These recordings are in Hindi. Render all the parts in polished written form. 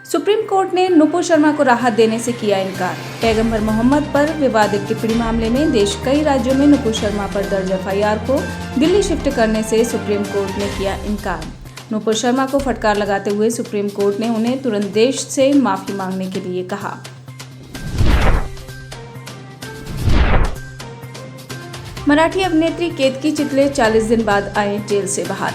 सुप्रीम कोर्ट ने नुपुर शर्मा को राहत देने से किया इनकार। पैगंबर मोहम्मद पर विवादित टिप्पणी मामले में देश कई राज्यों में नुपुर शर्मा पर दर्ज एफआईआर को दिल्ली शिफ्ट करने से सुप्रीम कोर्ट ने किया इनकार। नुपुर शर्मा को फटकार लगाते हुए सुप्रीम कोर्ट ने उन्हें तुरंत देश से माफी मांगने के लिए कहा। मराठी अभिनेत्री केतकी चितले 40 दिन बाद आए जेल से बाहर।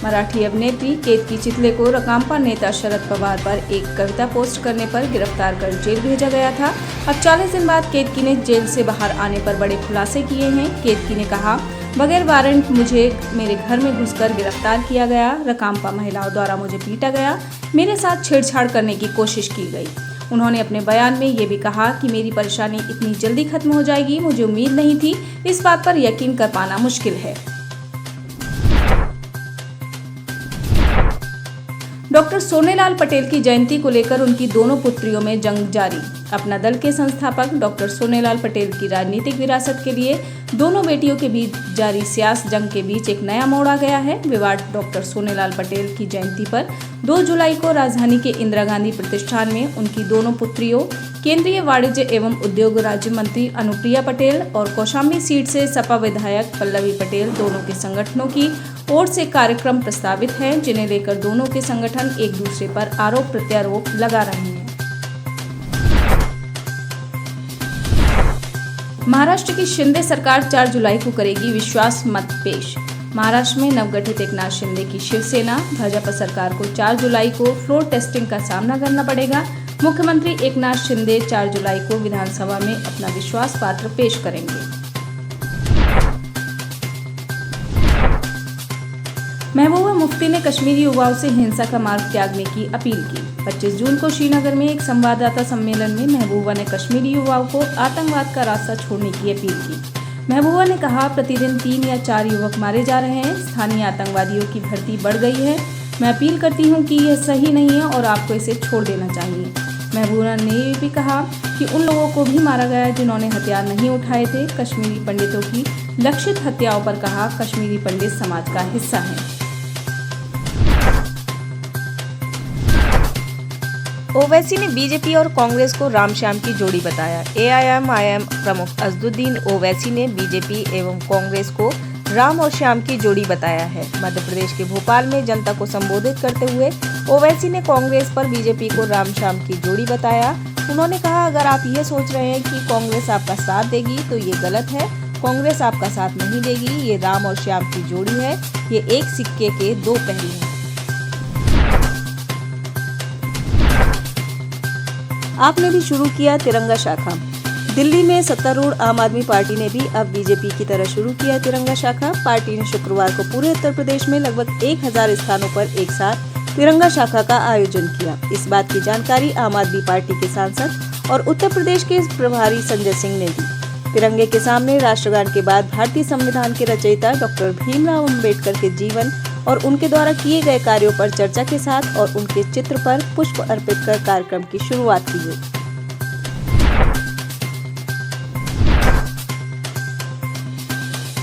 मराठी अभिनेत्री केतकी चितले को रकांपा नेता शरद पवार पर एक कविता पोस्ट करने पर गिरफ्तार कर जेल भेजा गया था। अब 40 दिन बाद केतकी ने जेल से बाहर आने पर बड़े खुलासे किए हैं। केतकी ने कहा, बगैर वारंट मुझे मेरे घर में घुसकर गिरफ्तार किया गया। रकांपा महिलाओं द्वारा मुझे पीटा गया। मेरे साथ छेड़छाड़ करने की कोशिश की गई। उन्होंने अपने बयान में ये भी कहा कि मेरी परेशानी इतनी जल्दी खत्म हो जाएगी, मुझे उम्मीद नहीं थी। इस बात पर यकीन कर पाना मुश्किल है। डॉक्टर सोनेलाल पटेल की जयंती को लेकर उनकी दोनों पुत्रियों में जंग जारी। अपना दल के संस्थापक डॉक्टर सोनेलाल पटेल की राजनीतिक विरासत के लिए दोनों बेटियों के बीच जारी सियासी जंग के बीच एक नया मोड़ आ गया है। विवाद डॉक्टर सोनेलाल पटेल की जयंती पर 2 जुलाई को राजधानी के इंदिरा गांधी प्रतिष्ठान में उनकी दोनों पुत्रियों, केंद्रीय वाणिज्य एवं उद्योग राज्य मंत्री अनुप्रिया पटेल और कौशाम्बी सीट से सपा विधायक पल्लवी पटेल दोनों के संगठनों की ओर से कार्यक्रम प्रस्तावित हैं, जिन्हें लेकर दोनों के संगठन एक दूसरे पर आरोप प्रत्यारोप लगा रहे हैं। महाराष्ट्र की शिंदे सरकार 4 जुलाई को करेगी विश्वास मत पेश। महाराष्ट्र में नवगठित एकनाथ शिंदे की शिवसेना भाजपा सरकार को 4 जुलाई को फ्लोर टेस्टिंग का सामना करना पड़ेगा। मुख्यमंत्री एकनाथ शिंदे 4 जुलाई को विधानसभा में अपना विश्वास पत्र पेश करेंगे। महबूबा मुफ्ती ने कश्मीरी युवाओं से हिंसा का मार्ग त्यागने की अपील की। 25 जून को श्रीनगर में एक संवाददाता सम्मेलन में महबूबा ने कश्मीरी युवाओं को आतंकवाद का रास्ता छोड़ने की अपील की। महबूबा ने कहा, प्रतिदिन 3 या 4 युवक मारे जा रहे हैं। स्थानीय आतंकवादियों की भर्ती बढ़ गई है। मैं अपील करती हूं कि यह सही नहीं है और आपको इसे छोड़ देना चाहिए। महबूबा ने ये भी कहा कि उन लोगों को भी मारा गया जिन्होंने हथियार नहीं उठाए थे। कश्मीरी पंडितों की लक्षित हत्याओं पर कहा, कश्मीरी पंडित समाज का हिस्सा हैं। ओवैसी ने बीजेपी और कांग्रेस को रामश्याम की जोड़ी बताया। एआईएमआईएम प्रमुख असदुद्दीन ओवैसी ने बीजेपी एवं कांग्रेस को राम और श्याम की जोड़ी बताया है। मध्य प्रदेश के भोपाल में जनता को संबोधित करते हुए ओवैसी ने कांग्रेस पर बीजेपी को राम श्याम की जोड़ी बताया। उन्होंने कहा, अगर आप ये सोच रहे हैं कि कांग्रेस आपका साथ देगी तो ये गलत है। कांग्रेस आपका साथ नहीं देगी। ये राम और श्याम की जोड़ी है। ये एक सिक्के के 2 पहलू हैं। आपने भी शुरू किया तिरंगा शाखा। दिल्ली में सत्तारूढ़ आम आदमी पार्टी ने भी अब बीजेपी की तरह शुरू किया तिरंगा शाखा। पार्टी ने शुक्रवार को पूरे उत्तर प्रदेश में लगभग 1000 स्थानों पर एक साथ तिरंगा शाखा का आयोजन किया। इस बात की जानकारी आम आदमी पार्टी के सांसद और उत्तर प्रदेश के प्रभारी संजय सिंह ने दी। तिरंगे के सामने राष्ट्रगान के बाद भारतीय संविधान के रचयिता डॉक्टर भीमराव अम्बेडकर के जीवन और उनके द्वारा किए गए कार्यों पर चर्चा के साथ और उनके चित्र पर पुष्प अर्पित कर कार्यक्रम की शुरुआत की गई।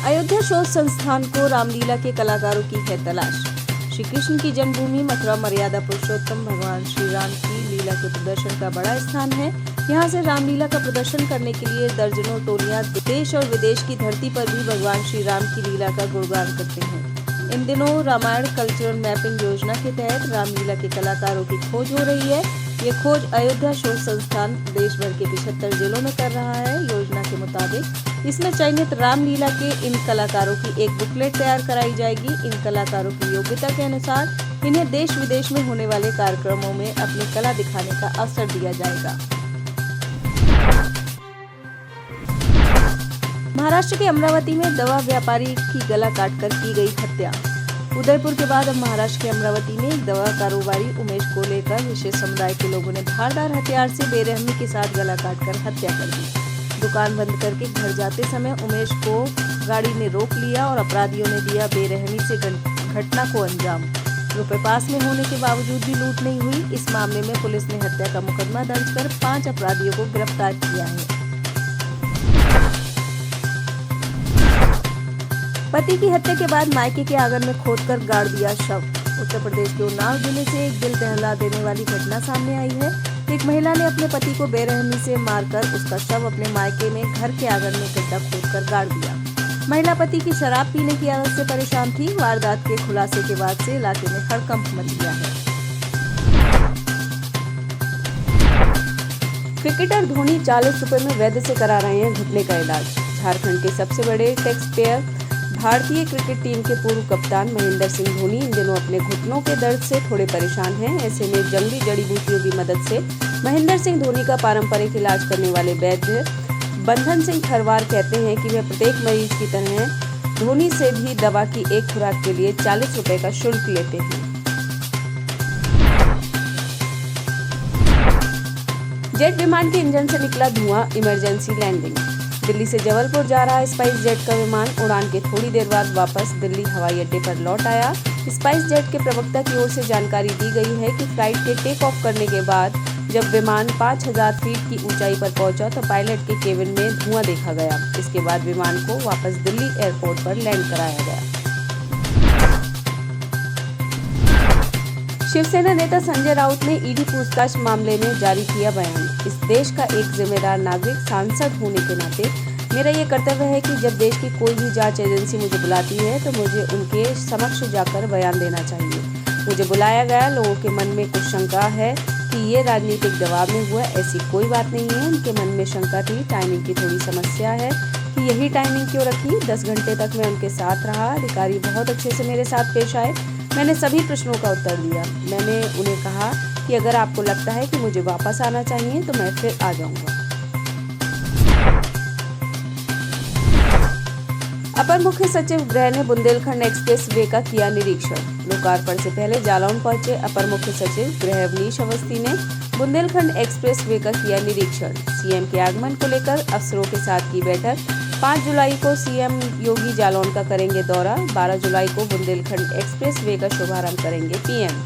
अयोध्या शोध संस्थान को रामलीला के कलाकारों की है तलाश। श्री कृष्ण की जन्मभूमि मथुरा मर्यादा पुरुषोत्तम भगवान श्री राम की लीला के प्रदर्शन का बड़ा स्थान है। यहाँ से रामलीला का प्रदर्शन करने के लिए दर्जनों टोलियां देश और विदेश की धरती पर भी भगवान श्री राम की लीला का गुणगान करते हैं। इन दिनों रामायण कल्चरल मैपिंग योजना के तहत रामलीला के कलाकारों की खोज हो रही है। ये खोज अयोध्या शोध संस्थान देश भर के 75 जिलों में कर रहा है। योजना के मुताबिक इसमें चयनित रामलीला के इन कलाकारों की एक बुकलेट तैयार कराई जाएगी। इन कलाकारों की योग्यता के अनुसार इन्हें देश विदेश में होने वाले कार्यक्रमों में अपनी कला दिखाने का अवसर दिया जाएगा। महाराष्ट्र के अमरावती में दवा व्यापारी की गला काटकर की गई हत्या। उदयपुर के बाद अब महाराष्ट्र के अमरावती में एक दवा कारोबारी उमेश को लेकर विशेष समुदाय के लोगों ने धारदार हथियार से बेरहमी के साथ गला काटकर हत्या कर दी। दुकान बंद करके घर जाते समय उमेश को गाड़ी ने रोक लिया और अपराधियों ने दिया बेरहमी से घटना को अंजाम। रुपए पास में होने के बावजूद भी लूट नहीं हुई। इस मामले में पुलिस ने हत्या का मुकदमा दर्ज कर 5 अपराधियों को गिरफ्तार किया है। पति की हत्या के बाद मायके के आंगन में खोदकर गाड़ दिया शव। उत्तर प्रदेश के उन्नाव जिले से एक दिल दहला देने वाली घटना सामने आई है। एक महिला ने अपने पति को बेरहमी से मारकर उसका शव अपने मायके में घर के आंगन में गड्ढा खोदकर गाड़ दिया। महिला पति की शराब पीने की आदत से परेशान थी। वारदात के खुलासे के बाद से इलाके में हड़कंप मच गया है। क्रिकेटर धोनी 40 रुपए में वैद्य से करा रहे हैं घुटने का इलाज। झारखंड के सबसे बड़े टैक्स पेयर भारतीय क्रिकेट टीम के पूर्व कप्तान महेंद्र सिंह धोनी इन दिनों अपने घुटनों के दर्द से थोड़े परेशान हैं। ऐसे में जंगली जड़ी बूटियों की मदद से महेंद्र सिंह धोनी का पारंपरिक इलाज करने वाले वैद्य बंधन सिंह खरवार कहते हैं कि वह प्रत्येक मरीज की तरह धोनी से भी दवा की एक खुराक के लिए 40 रुपए का शुल्क लेते हैं। जेट विमान के इंजन से निकला धुआं, इमरजेंसी लैंडिंग। दिल्ली से जबलपुर जा रहा स्पाइस जेट का विमान उड़ान के थोड़ी देर बाद वापस दिल्ली हवाई अड्डे पर लौट आया। स्पाइस जेट के प्रवक्ता की ओर से जानकारी दी गई है कि फ्लाइट के टेक ऑफ करने के बाद जब विमान 5000 फीट की ऊंचाई पर पहुंचा तो पायलट के केबिन में धुआं देखा गया। इसके बाद विमान को वापस दिल्ली एयरपोर्ट पर लैंड कराया गया। शिवसेना नेता संजय राउत ने ईडी पूछताछ मामले में जारी किया बयान। इस देश का एक जिम्मेदार नागरिक सांसद होने के नाते मेरा ये कर्तव्य है कि जब देश की कोई भी जांच एजेंसी मुझे बुलाती है तो मुझे उनके समक्ष जाकर बयान देना चाहिए। मुझे बुलाया गया, लोगों के मन में कुछ शंका है कि ये राजनीतिक दबाव में हुआ, ऐसी कोई बात नहीं है। उनके मन में शंका थी, टाइमिंग की थोड़ी समस्या है कि यही टाइमिंग क्यों रखी। 10 घंटे तक मैं उनके साथ रहा। अधिकारी बहुत अच्छे से मेरे साथ पेश आए। मैंने सभी प्रश्नों का उत्तर दिया। मैंने उन्हें कहा कि अगर आपको लगता है कि मुझे वापस आना चाहिए तो मैं फिर आ जाऊंगा। अपर मुख्य सचिव गृह ने बुंदेलखंड एक्सप्रेस वे का किया निरीक्षण। लोकार्पण से पहले जालौन पहुंचे अपर मुख्य सचिव गृह अवनीश अवस्थी ने बुंदेलखंड एक्सप्रेस वे का किया निरीक्षण। सीएम के आगमन को लेकर अफसरों के साथ की बैठक। 5 जुलाई को सीएम योगी जालौन का करेंगे दौरा। 12 जुलाई को बुंदेलखंड एक्सप्रेस वे का शुभारंभ करेंगे पीएम।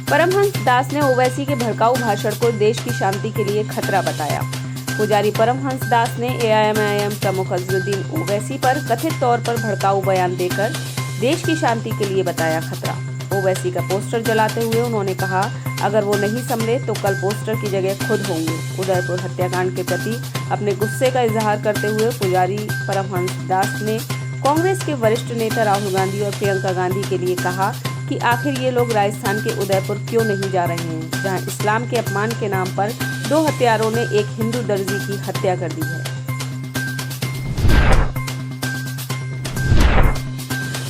परमहंस दास ने ओवैसी के भड़काऊ भाषण को देश की शांति के लिए खतरा बताया। पुजारी परमहंस दास ने एआईएमआईएम प्रमुख अजहरुद्दीन ओवैसी पर कथित तौर पर भड़काऊ बयान देकर देश की शांति के लिए बताया खतरा। ओवैसी का पोस्टर जलाते हुए उन्होंने कहा, अगर वो नहीं संभले तो कल पोस्टर की जगह खुद होंगे। उदयपुर हत्याकांड के प्रति अपने गुस्से का इजहार करते हुए पुजारी परमहंस दास ने कांग्रेस के वरिष्ठ नेता राहुल गांधी और प्रियंका गांधी के लिए कहा कि आखिर ये लोग राजस्थान के उदयपुर क्यों नहीं जा रहे हैं, जहां इस्लाम के अपमान के नाम पर 2 हत्यारों ने एक हिंदू दर्जी की हत्या कर दी है।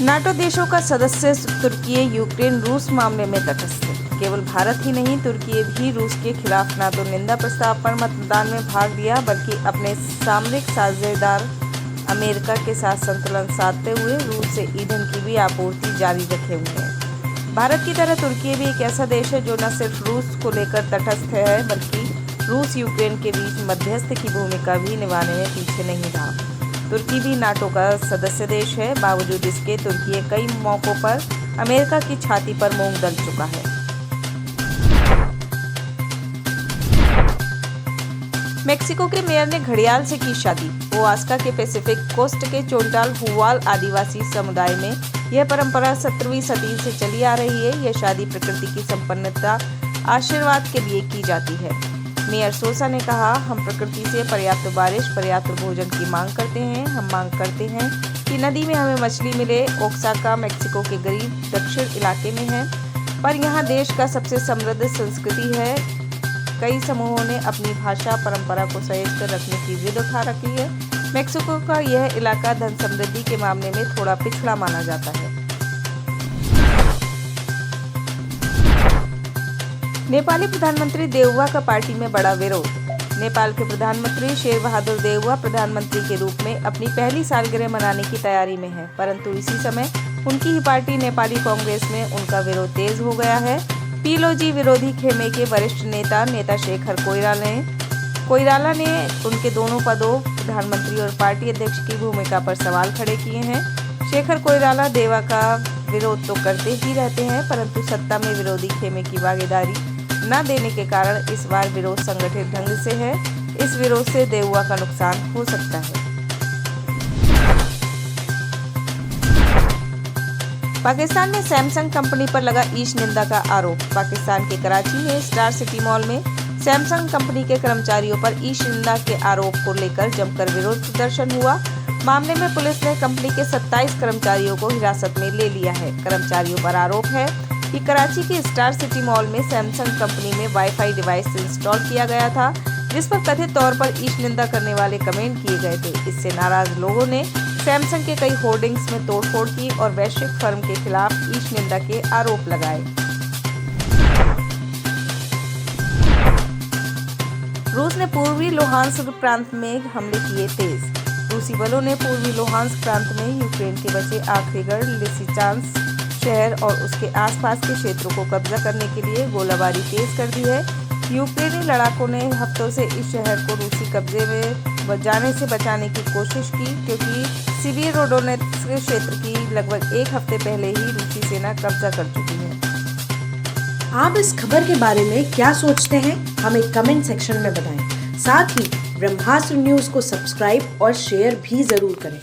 नाटो देशों का सदस्य तुर्की यूक्रेन रूस मामले में तटस्थ। केवल भारत ही नहीं, तुर्की भी रूस के खिलाफ नाटो निंदा प्रस्ताव पर मतदान में भाग लिया, बल्कि अपने सामरिक साझेदार अमेरिका के साथ संतुलन साधते हुए रूस से ईंधन की भी आपूर्ति जारी रखे हुए हैं। भारत की तरह तुर्की भी एक ऐसा देश है जो न सिर्फ रूस को लेकर तटस्थ है, बल्कि रूस यूक्रेन के बीच मध्यस्थ की भूमिका भी निभाने में पीछे नहीं रहा। तुर्की भी नाटो का सदस्य देश है। बावजूद इसके तुर्की कई मौकों पर अमेरिका की छाती पर मूंग दल चुका है। मेक्सिको के मेयर ने घड़ियाल से की शादी। ओआस्का के पैसिफिक कोस्ट के चोंटाल हुआल आदिवासी समुदाय में यह परंपरा 17वीं सदी से चली आ रही है। यह शादी प्रकृति की संपन्नता आशीर्वाद के लिए की जाती है। मेयर सोसा ने कहा, हम प्रकृति से पर्याप्त बारिश, पर्याप्त भोजन की मांग करते हैं। हम मांग करते हैं कि नदी में हमें मछली मिले। ओक्साका मेक्सिको के गरीब दक्षिण इलाके में है, पर यहाँ देश का सबसे समृद्ध संस्कृति है। कई समूहों ने अपनी भाषा परंपरा को सहेज कर रखने की जिद उठा रखी है। मेक्सिको का यह इलाका धन समृद्धि के मामले में थोड़ा पिछड़ा माना जाता है। नेपाली प्रधानमंत्री देउवा का पार्टी में बड़ा विरोध। नेपाल के प्रधानमंत्री शेर बहादुर देउवा प्रधानमंत्री के रूप में अपनी पहली सालगिरह मनाने की तैयारी में है, परंतु इसी समय उनकी ही पार्टी नेपाली कांग्रेस में उनका विरोध तेज हो गया है। पीएलओजी विरोधी खेमे के वरिष्ठ नेता शेखर कोइराला ने उनके दोनों पदों प्रधानमंत्री और पार्टी अध्यक्ष की भूमिका पर सवाल खड़े किए हैं। शेखर कोइराला देवा का विरोध तो करते ही रहते हैं, परंतु सत्ता में विरोधी खेमे की भागीदारी न देने के कारण इस बार विरोध संगठित ढंग से है। इस विरोध से देउआ का नुकसान हो सकता है। पाकिस्तान में सैमसंग कंपनी पर लगा ईश निंदा का आरोप। पाकिस्तान के कराची में स्टार सिटी मॉल में सैमसंग कंपनी के कर्मचारियों पर ईश निंदा के आरोप को लेकर जमकर विरोध प्रदर्शन हुआ। मामले में पुलिस ने कंपनी के 27 कर्मचारियों को हिरासत में ले लिया है। कर्मचारियों पर आरोप है कि कराची के स्टार सिटी मॉल में सैमसंग कंपनी में वाईफाई डिवाइस इंस्टॉल किया गया था, जिस पर कथित तौर पर ईश निंदा करने वाले कमेंट किए गए थे। इससे नाराज लोगों ने सैमसंग के कई होर्डिंग्स में तोड़फोड़ की और वैश्विक फर्म के खिलाफ ईश निंदा के आरोप लगाए। रूस ने पूर्वी लुहांस्क प्रांत में हमले किए तेज। रूसी बलों ने पूर्वी लुहांस्क प्रांत में यूक्रेन के बचे आखिरी गढ़ लिसिचांस्क शहर और उसके आसपास के क्षेत्रों को कब्जा करने के लिए गोलाबारी तेज कर दी है। यूक्रेनी लड़ाकों ने हफ्तों से इस शहर को रूसी कब्जे में जाने से बचाने की कोशिश की, क्योंकि सीवेरोडोनेत्स्क क्षेत्र की लगभग एक हफ्ते पहले ही रूसी सेना कब्जा कर चुकी है। आप इस खबर के बारे में क्या सोचते हैं, हमें कमेंट सेक्शन में बताएं। साथ ही ब्रह्मास्त्र न्यूज को सब्सक्राइब और शेयर भी जरूर करें।